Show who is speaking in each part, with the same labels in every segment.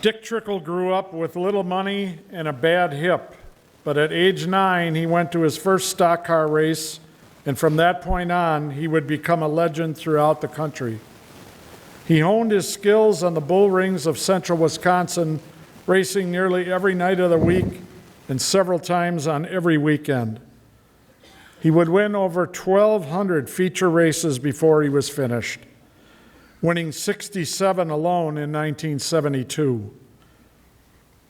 Speaker 1: Dick Trickle grew up with little money and a bad hip, but at age 9, he went to his first stock car race, and from that point on, he would become a legend throughout the country. He honed his skills on the bull rings of central Wisconsin, racing nearly every night of the week and several times on every weekend. He would win over 1,200 feature races before he was finished, winning 67 alone in 1972.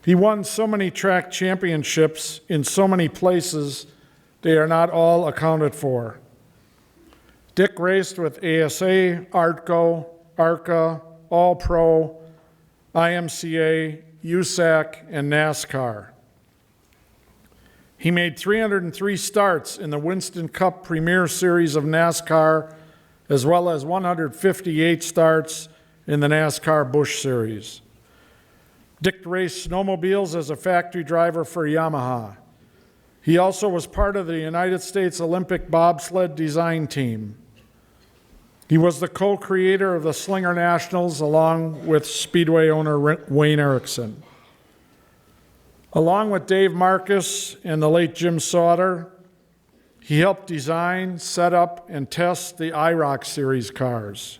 Speaker 1: He won so many track championships in so many places, they are not all accounted for. Dick raced with ASA, ARTCO, ARCA, All Pro, IMCA, USAC, and NASCAR. He made 303 starts in the Winston Cup Premier Series of NASCAR, as well as 158 starts in the NASCAR Busch Series. Dick raced snowmobiles as a factory driver for Yamaha. He also was part of the United States Olympic bobsled design team. He was the co-creator of the Slinger Nationals along with Speedway owner Wayne Erickson. Along with Dave Marcus and the late Jim Sauter, he helped design, set up, and test the IROC Series cars.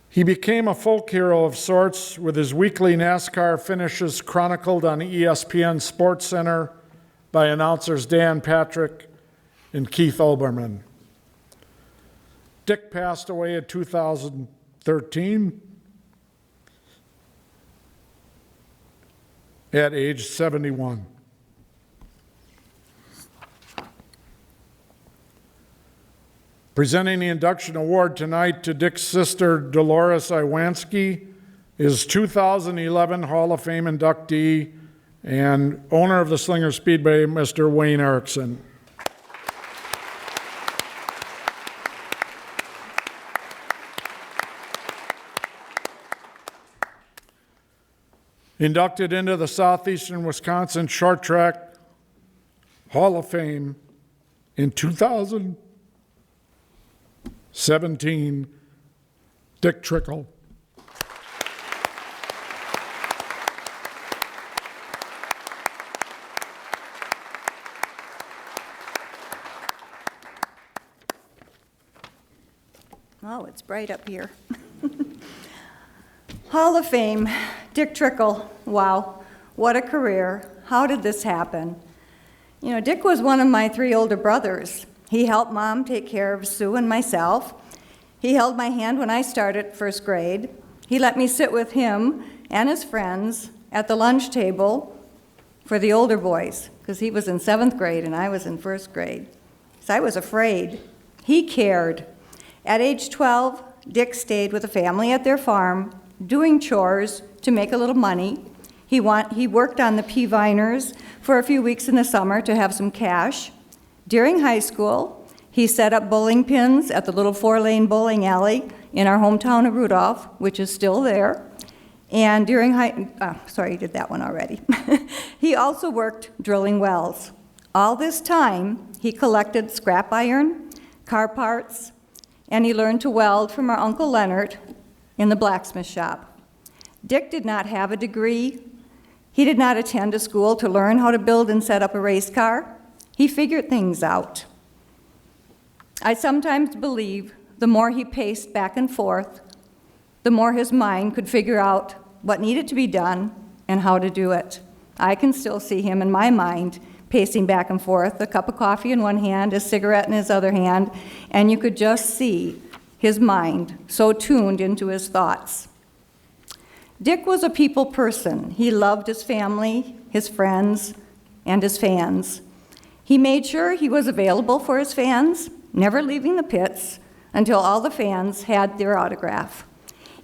Speaker 1: He became a folk hero of sorts with his weekly NASCAR finishes chronicled on ESPN SportsCenter by announcers Dan Patrick and Keith Olbermann. Dick passed away in 2013 at age 71. Presenting the induction award tonight to Dick's sister, Dolores Iwanski, is 2011 Hall of Fame inductee and owner of the Slinger Speedway, Mr. Wayne Erickson. Inducted into the Southeastern Wisconsin Short Track Hall of Fame in 2017, Dick Trickle.
Speaker 2: Oh, it's bright up here. Hall of Fame, Dick Trickle. Wow, what a career. How did this happen? You know, Dick was one of my 3 older brothers. He helped Mom take care of Sue and myself. He held my hand when I started first grade. He let me sit with him and his friends at the lunch table for the older boys, because he was in 7th grade and I was in 1st grade. So I was afraid. He cared. At age 12, Dick stayed with a family at their farm, doing chores to make a little money. He worked on the pea viners for a few weeks in the summer to have some cash. During high school, he set up bowling pins at the little 4-lane bowling alley in our hometown of Rudolph, which is still there. And during he did that one already. He also worked drilling wells. All this time, he collected scrap iron, car parts, and he learned to weld from our Uncle Leonard in the blacksmith shop. Dick did not have a degree. He did not attend a school to learn how to build and set up a race car. He figured things out. I sometimes believe the more he paced back and forth, the more his mind could figure out what needed to be done and how to do it. I can still see him in my mind pacing back and forth, a cup of coffee in one hand, a cigarette in his other hand, and you could just see his mind so tuned into his thoughts. Dick was a people person. He loved his family, his friends, and his fans. He made sure he was available for his fans, never leaving the pits until all the fans had their autograph.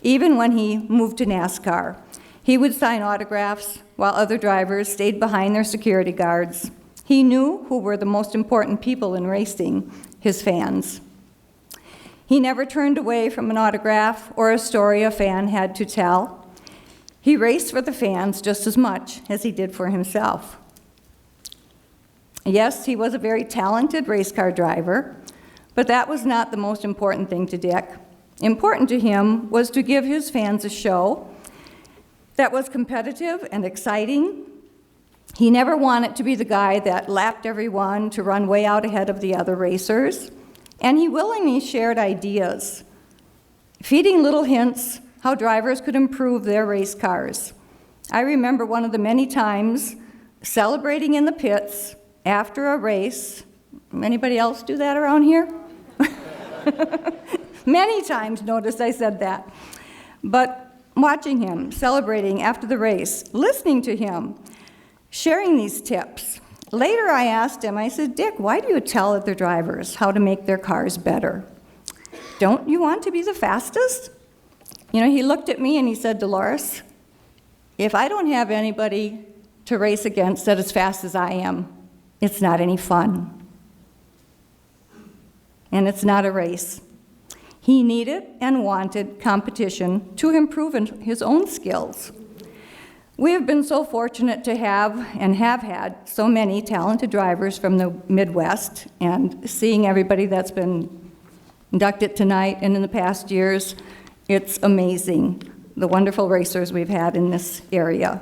Speaker 2: Even when he moved to NASCAR, he would sign autographs while other drivers stayed behind their security guards. He knew who were the most important people in racing, his fans. He never turned away from an autograph or a story a fan had to tell. He raced for the fans just as much as he did for himself. Yes, he was a very talented race car driver, but that was not the most important thing to Dick. Important to him was to give his fans a show that was competitive and exciting. He never wanted to be the guy that lapped everyone to run way out ahead of the other racers, and he willingly shared ideas, feeding little hints how drivers could improve their race cars. I remember one of the many times celebrating in the pits after a race. Anybody else do that around here? Many times, notice I said that. But watching him, celebrating after the race, listening to him, sharing these tips. Later I asked him, I said, Dick, why do you tell other drivers how to make their cars better? Don't you want to be the fastest? You know, he looked at me and he said, Dolores, if I don't have anybody to race against that as fast as I am, it's not any fun. And it's not a race. He needed and wanted competition to improve his own skills. We have been so fortunate to have and have had so many talented drivers from the Midwest, and seeing everybody that's been inducted tonight and in the past years, it's amazing, the wonderful racers we've had in this area.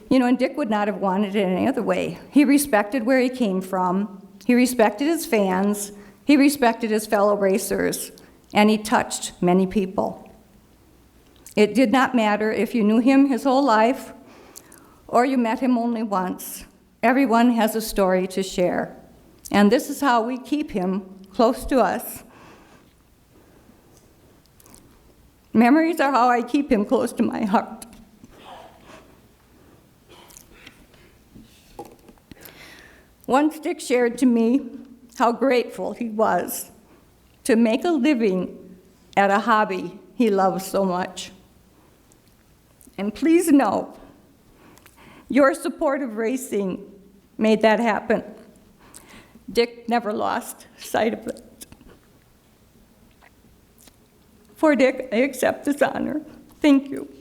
Speaker 2: You know, and Dick would not have wanted it any other way. He respected where he came from, he respected his fans, he respected his fellow racers, and he touched many people. It did not matter if you knew him his whole life or you met him only once. Everyone has a story to share, and this is how we keep him close to us. Memories are how I keep him close to my heart. Once Dick shared to me how grateful he was to make a living at a hobby he loves so much. And please know, your support of racing made that happen. Dick never lost sight of it. For Dick, I accept this honor. Thank you.